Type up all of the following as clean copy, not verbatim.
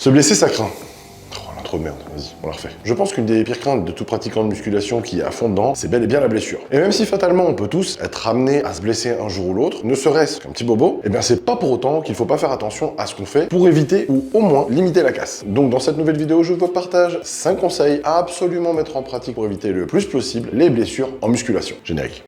Se blesser, ça craint. Trop de merde, vas-y, on la refait. Je pense qu'une des pires craintes de tout pratiquant de musculation qui est à fond dedans, c'est bel et bien la blessure. Et même si fatalement on peut tous être amenés à se blesser un jour ou l'autre, ne serait-ce qu'un petit bobo, eh bien c'est pas pour autant qu'il faut pas faire attention à ce qu'on fait pour éviter ou au moins limiter la casse. Donc dans cette nouvelle vidéo, je vous partage 5 conseils à absolument mettre en pratique pour éviter le plus possible les blessures en musculation. Générique.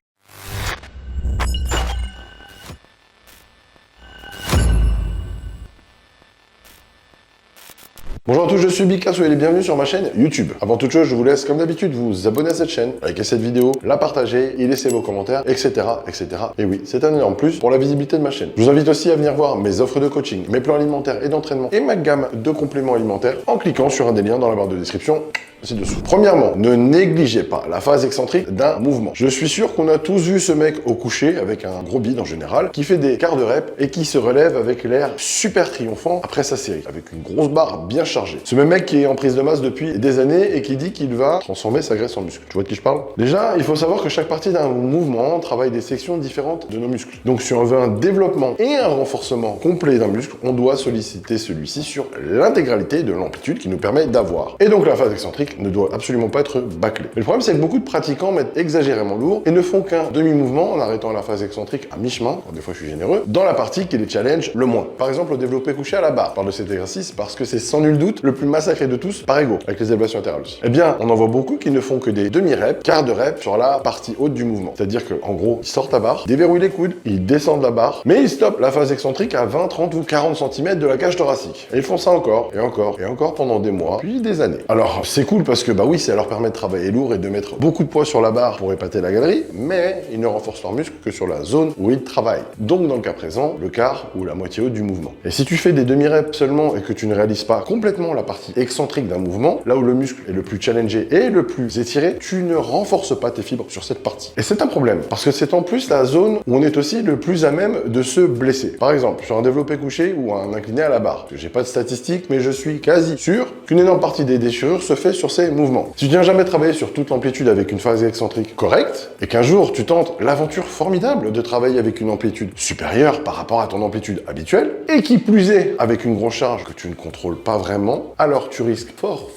Bonjour à tous, je suis Bika, soyez les bienvenus sur ma chaîne YouTube. Avant toute chose, je vous laisse comme d'habitude vous abonner à cette chaîne, liker cette vidéo, la partager et laisser vos commentaires, etc. etc. Et oui, c'est un énorme plus pour la visibilité de ma chaîne. Je vous invite aussi à venir voir mes offres de coaching, mes plans alimentaires et d'entraînement et ma gamme de compléments alimentaires en cliquant sur un des liens dans la barre de description ci-dessous. Premièrement, ne négligez pas la phase excentrique d'un mouvement. Je suis sûr qu'on a tous vu ce mec au coucher avec un gros bide en général, qui fait des quarts de rep et qui se relève avec l'air super triomphant après sa série, avec une grosse barre bien chargée. Ce même mec qui est en prise de masse depuis des années et qui dit qu'il va transformer sa graisse en muscle. Tu vois de qui je parle? Déjà, il faut savoir que chaque partie d'un mouvement travaille des sections différentes de nos muscles. Donc si on veut un développement et un renforcement complet d'un muscle, on doit solliciter celui-ci sur l'intégralité de l'amplitude qui nous permet d'avoir. Et donc la phase excentrique ne doit absolument pas être bâclée. Mais le problème, c'est que beaucoup de pratiquants mettent exagérément lourd et ne font qu'un demi-mouvement en arrêtant la phase excentrique à mi-chemin, des fois je suis généreux, dans la partie qui les challenge le moins. Par exemple, le développé couché à la barre. Je parle de cet exercice parce que c'est sans nul doute le plus massacré de tous par ego, avec les élévations latérales aussi. Eh bien, on en voit beaucoup qui ne font que des demi-reps, quarts de rep sur la partie haute du mouvement. C'est-à-dire qu'en gros, ils sortent la barre, déverrouillent les coudes, ils descendent la barre, mais ils stoppent la phase excentrique à 20, 30 ou 40 cm de la cage thoracique. Et ils font ça encore, et encore, et encore pendant des mois, puis des années. Alors, c'est cool parce que, bah oui, ça leur permet de travailler lourd et de mettre beaucoup de poids sur la barre pour épater la galerie, mais ils ne renforcent leurs muscles que sur la zone où ils travaillent. Donc, dans le cas présent, le quart ou la moitié haute du mouvement. Et si tu fais des demi-reps seulement et que tu ne réalises pas complètement la partie excentrique d'un mouvement, là où le muscle est le plus challengé et le plus étiré, tu ne renforces pas tes fibres sur cette partie. Et c'est un problème, parce que c'est en plus la zone où on est aussi le plus à même de se blesser. Par exemple, sur un développé couché ou un incliné à la barre. J'ai pas de statistiques, mais je suis quasi sûr qu'une énorme partie des déchirures se fait sur ces mouvements. Si tu n'as jamais travaillé sur toute l'amplitude avec une phase excentrique correcte, et qu'un jour tu tentes l'aventure formidable de travailler avec une amplitude supérieure par rapport à ton amplitude habituelle, et qui plus est avec une grosse charge que tu ne contrôles pas vraiment, alors tu risques fort,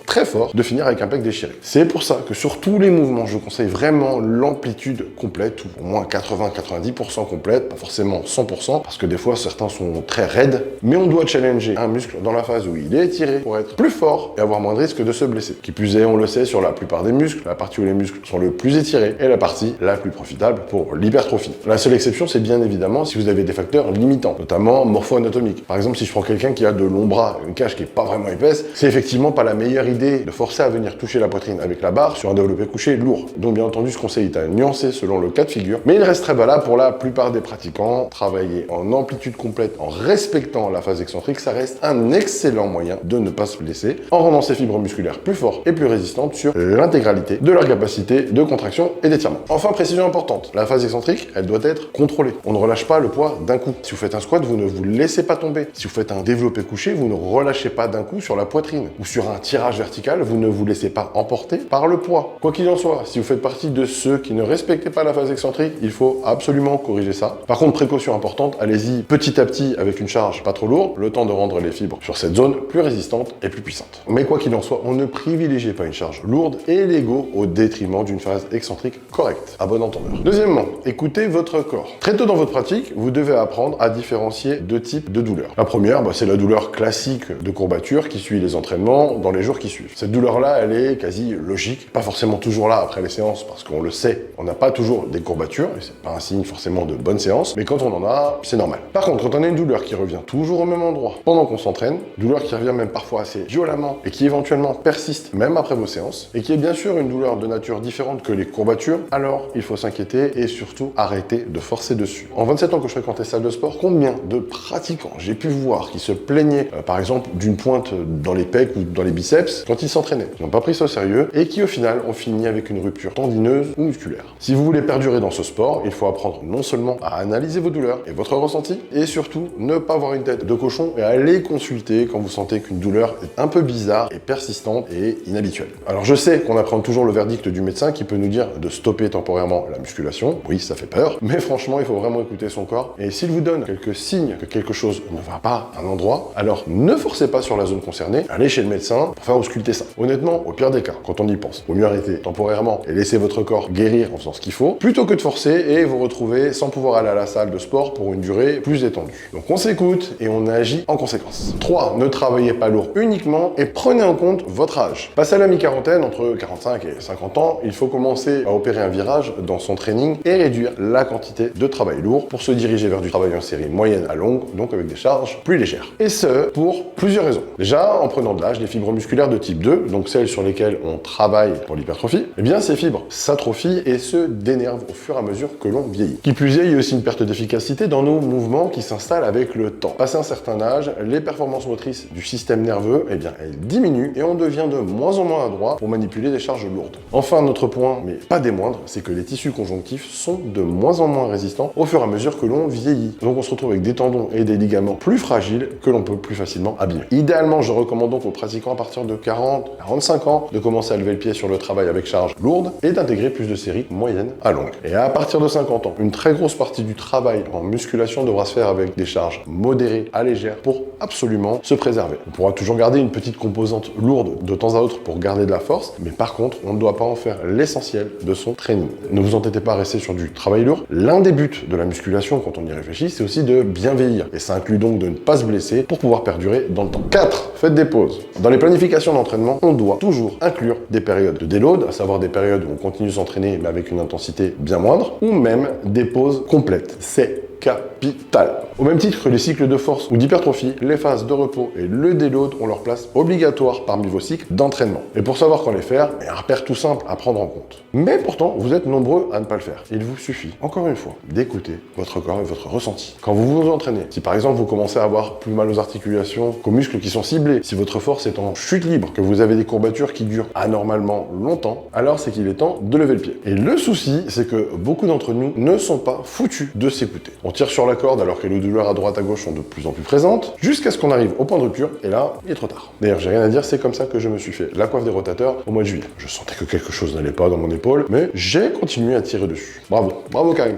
très fort, de finir avec un pec déchiré. C'est pour ça que sur tous les mouvements, je conseille vraiment l'amplitude complète, ou au moins 80-90% complète, pas forcément 100%, parce que des fois certains sont très raides, mais on doit challenger un muscle dans la phase où il est étiré pour être plus fort et avoir moins de risque de se blesser. Qui plus est, on le sait, sur la plupart des muscles, la partie où les muscles sont le plus étirés est la partie la plus profitable pour l'hypertrophie. La seule exception, c'est bien évidemment si vous avez des facteurs limitants, notamment morpho-anatomiques. Par exemple, si je prends quelqu'un qui a de longs bras, une cage qui est pas vraiment épaisse, c'est effectivement pas la meilleure idée de forcer à venir toucher la poitrine avec la barre sur un développé couché lourd. Donc bien entendu, ce conseil est à nuancer selon le cas de figure, mais il reste très valable pour la plupart des pratiquants. Travailler en amplitude complète en respectant la phase excentrique, ça reste un excellent moyen de ne pas se blesser en rendant ses fibres musculaires plus fortes et plus résistantes sur l'intégralité de leur capacité de contraction et d'étirement. Enfin, précision importante, la phase excentrique, elle doit être contrôlée. On ne relâche pas le poids d'un coup. Si vous faites un squat, vous ne vous laissez pas tomber. Si vous faites un développé couché, vous ne relâchez pas d'un coup sur la poitrine. Ou sur un tirage vertical, vous ne vous laissez pas emporter par le poids. Quoi qu'il en soit, si vous faites partie de ceux qui ne respectent pas la phase excentrique, il faut absolument corriger ça. Par contre, précaution importante, allez-y petit à petit avec une charge pas trop lourde, le temps de rendre les fibres sur cette zone plus résistantes et plus puissantes. Mais quoi qu'il en soit, on ne privilégie pas une charge lourde et l'ego au détriment d'une phase excentrique correcte, à bon entendeur. Deuxièmement, écoutez votre corps. Très tôt dans votre pratique, vous devez apprendre à différencier deux types de douleurs. La première, c'est la douleur classique de courbature qui suit les entraînements dans les jours qui suivent. Cette douleur-là, elle est quasi logique, pas forcément toujours là après les séances, parce qu'on le sait, on n'a pas toujours des courbatures, et c'est pas un signe forcément de bonne séance, mais quand on en a, c'est normal. Par contre, quand on a une douleur qui revient toujours au même endroit pendant qu'on s'entraîne, douleur qui revient même parfois assez violemment et qui éventuellement persiste même après vos séances, et qui est bien sûr une douleur de nature différente que les courbatures, alors il faut s'inquiéter et surtout arrêter de forcer dessus. En 27 ans que je fréquentais salle de sport, combien de pratiquants j'ai pu voir qui se plaignaient, par exemple, d'une pointe dans les pecs ou dans les biceps quand ils s'entraînaient. Ils n'ont pas pris ça au sérieux et qui au final ont fini avec une rupture tendineuse ou musculaire. Si vous voulez perdurer dans ce sport, il faut apprendre non seulement à analyser vos douleurs et votre ressenti, et surtout ne pas avoir une tête de cochon et aller consulter quand vous sentez qu'une douleur est un peu bizarre et persistante fréquente et inhabituelle. Alors je sais qu'on apprend toujours le verdict du médecin qui peut nous dire de stopper temporairement la musculation. Oui, ça fait peur, mais franchement, il faut vraiment écouter son corps. Et s'il vous donne quelques signes que quelque chose ne va pas à un endroit, alors ne forcez pas sur la zone concernée, allez chez le médecin pour faire ausculter ça. Honnêtement, au pire des cas, quand on y pense, vaut mieux arrêter temporairement et laisser votre corps guérir en faisant ce qu'il faut, plutôt que de forcer et vous retrouver sans pouvoir aller à la salle de sport pour une durée plus étendue. Donc on s'écoute et on agit en conséquence. 3. Ne travaillez pas lourd uniquement et prenez en compte votre âge. Passé à la mi-quarantaine, entre 45 et 50 ans, il faut commencer à opérer un virage dans son training et réduire la quantité de travail lourd pour se diriger vers du travail en série moyenne à longue, donc avec des charges plus légères. Et ce, pour plusieurs raisons. Déjà, en prenant de l'âge, les fibres musculaires de type 2, donc celles sur lesquelles on travaille pour l'hypertrophie, eh bien ces fibres s'atrophient et se dénervent au fur et à mesure que l'on vieillit. Qui plus est, il y a aussi une perte d'efficacité dans nos mouvements qui s'installe avec le temps. Passé un certain âge, les performances motrices du système nerveux, eh bien elles diminuent et on devient de moins en moins adroit pour manipuler des charges lourdes. Enfin, notre point, mais pas des moindres, c'est que les tissus conjonctifs sont de moins en moins résistants au fur et à mesure que l'on vieillit. Donc on se retrouve avec des tendons et des ligaments plus fragiles que l'on peut plus facilement abîmer. Idéalement, je recommande donc aux pratiquants à partir de 40-45 ans de commencer à lever le pied sur le travail avec charge lourde et d'intégrer plus de séries moyennes à longues. Et à partir de 50 ans, une très grosse partie du travail en musculation devra se faire avec des charges modérées à légères pour absolument se préserver. On pourra toujours garder une petite composante lourde de temps à autre pour garder de la force, mais par contre, on ne doit pas en faire l'essentiel de son training. Ne vous entêtez pas à rester sur du travail lourd. L'un des buts de la musculation, quand on y réfléchit, c'est aussi de bien vieillir. Et ça inclut donc de ne pas se blesser pour pouvoir perdurer dans le temps. 4. Faites des pauses. Dans les planifications d'entraînement, on doit toujours inclure des périodes de déload, à savoir des périodes où on continue de s'entraîner mais avec une intensité bien moindre, ou même des pauses complètes. C'est capital. Au même titre que les cycles de force ou d'hypertrophie, les phases de repos et le déload ont leur place obligatoire parmi vos cycles d'entraînement. Et pour savoir quand les faire, il y a un repère tout simple à prendre en compte. Mais pourtant, vous êtes nombreux à ne pas le faire. Il vous suffit, encore une fois, d'écouter votre corps et votre ressenti. Quand vous vous entraînez, si par exemple vous commencez à avoir plus mal aux articulations qu'aux muscles qui sont ciblés, si votre force est en chute libre, que vous avez des courbatures qui durent anormalement longtemps, alors c'est qu'il est temps de lever le pied. Et le souci, c'est que beaucoup d'entre nous ne sont pas foutus de s'écouter. On tire sur la corde alors que les douleurs à droite à gauche sont de plus en plus présentes, jusqu'à ce qu'on arrive au point de rupture, et là, il est trop tard. D'ailleurs, j'ai rien à dire, c'est comme ça que je me suis fait la coiffe des rotateurs au mois de juillet. Je sentais que quelque chose n'allait pas dans mon épaule, mais j'ai continué à tirer dessus. Bravo, bravo Karim.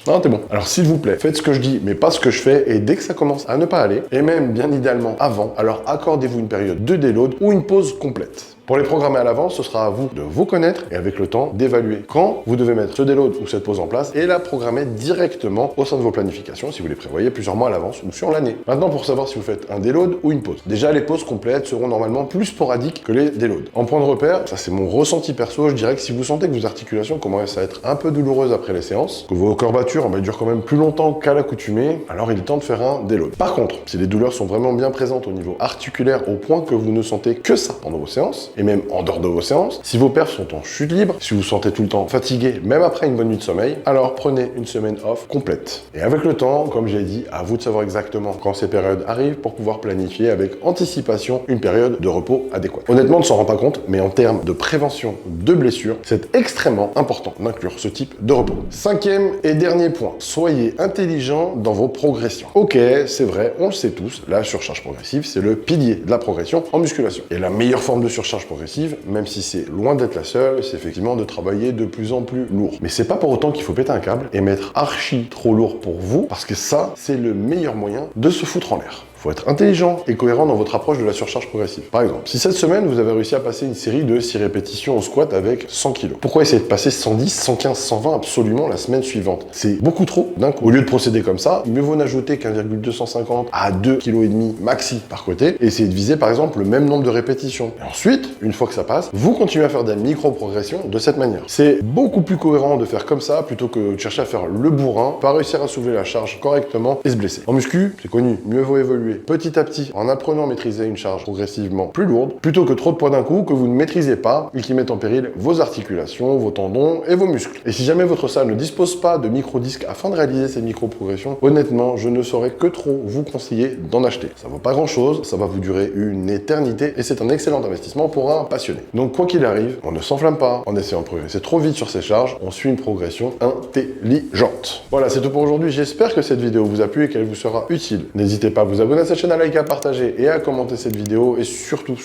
Non, t'es bon. Alors s'il vous plaît, faites ce que je dis, mais pas ce que je fais, et dès que ça commence à ne pas aller, et même bien idéalement avant, alors accordez-vous une période de déload ou une pause complète. Pour les programmer à l'avance, ce sera à vous de vous connaître et avec le temps d'évaluer quand vous devez mettre ce déload ou cette pause en place et la programmer directement au sein de vos planifications si vous les prévoyez plusieurs mois à l'avance ou sur l'année. Maintenant, pour savoir si vous faites un déload ou une pause. Déjà, les pauses complètes seront normalement plus sporadiques que les déloads. En point de repère, ça c'est mon ressenti perso, je dirais que si vous sentez que vos articulations commencent à être un peu douloureuses après les séances, que vos courbatures durent quand même plus longtemps qu'à l'accoutumée, alors il est temps de faire un déload. Par contre, si les douleurs sont vraiment bien présentes au niveau articulaire au point que vous ne sentez que ça pendant vos séances, et même en dehors de vos séances, si vos perfs sont en chute libre, si vous vous sentez tout le temps fatigué, même après une bonne nuit de sommeil, alors prenez une semaine off complète. Et avec le temps, comme j'ai dit, à vous de savoir exactement quand ces périodes arrivent pour pouvoir planifier avec anticipation une période de repos adéquate. Honnêtement, on ne s'en rend pas compte, mais en termes de prévention de blessures, c'est extrêmement important d'inclure ce type de repos. 5e et dernier point, soyez intelligent dans vos progressions. Ok, c'est vrai, on le sait tous, la surcharge progressive, c'est le pilier de la progression en musculation. Et la meilleure forme de surcharge progressive, même si c'est loin d'être la seule, c'est effectivement de travailler de plus en plus lourd. Mais c'est pas pour autant qu'il faut péter un câble et mettre archi trop lourd pour vous, parce que ça, c'est le meilleur moyen de se foutre en l'air. Il faut être intelligent et cohérent dans votre approche de la surcharge progressive. Par exemple, si cette semaine, vous avez réussi à passer une série de 6 répétitions au squat avec 100 kg, pourquoi essayer de passer 110, 115, 120 absolument la semaine suivante? C'est beaucoup trop d'un coup. Au lieu de procéder comme ça, mieux vaut n'ajouter qu'1,250 à 2,5 kg maxi par côté et essayer de viser par exemple le même nombre de répétitions. Et ensuite, une fois que ça passe, vous continuez à faire des micro-progressions de cette manière. C'est beaucoup plus cohérent de faire comme ça plutôt que de chercher à faire le bourrin, pas réussir à soulever la charge correctement et se blesser. En muscu, c'est connu, mieux vaut évoluer petit à petit en apprenant à maîtriser une charge progressivement plus lourde, plutôt que trop de poids d'un coup que vous ne maîtrisez pas et qui mettent en péril vos articulations, vos tendons et vos muscles. Et si jamais votre salle ne dispose pas de micro-disques afin de réaliser ces micro-progressions, honnêtement, je ne saurais que trop vous conseiller d'en acheter. Ça vaut pas grand chose, ça va vous durer une éternité et c'est un excellent investissement pour un passionné. Donc quoi qu'il arrive, on ne s'enflamme pas en essayant de progresser trop vite sur ces charges, on suit une progression intelligente. Voilà, c'est tout pour aujourd'hui, j'espère que cette vidéo vous a plu et qu'elle vous sera utile. N'hésitez pas à vous abonner à cette chaîne, à liker, à partager et à commenter cette vidéo. Et surtout,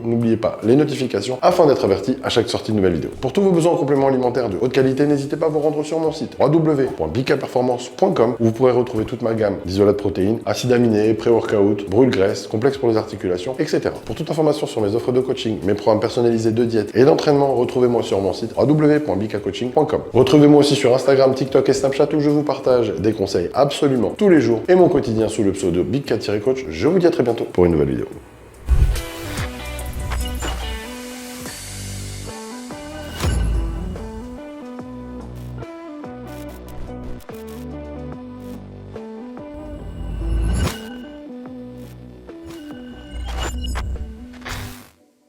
n'oubliez pas les notifications afin d'être averti à chaque sortie de nouvelle vidéo. Pour tous vos besoins en compléments alimentaires de haute qualité, n'hésitez pas à vous rendre sur mon site www.bikaperformance.com où vous pourrez retrouver toute ma gamme d'isolats de protéines, acides aminés, pré-workout, brûle-graisse, complexes pour les articulations, etc. Pour toute information sur mes offres de coaching, mes programmes personnalisés de diète et d'entraînement, retrouvez-moi sur mon site www.bikacoaching.com. Retrouvez-moi aussi sur Instagram, TikTok et Snapchat où je vous partage des conseils absolument tous les jours et mon quotidien sous le pseudo Bika-Coach. Je vous dis à très bientôt pour une nouvelle vidéo.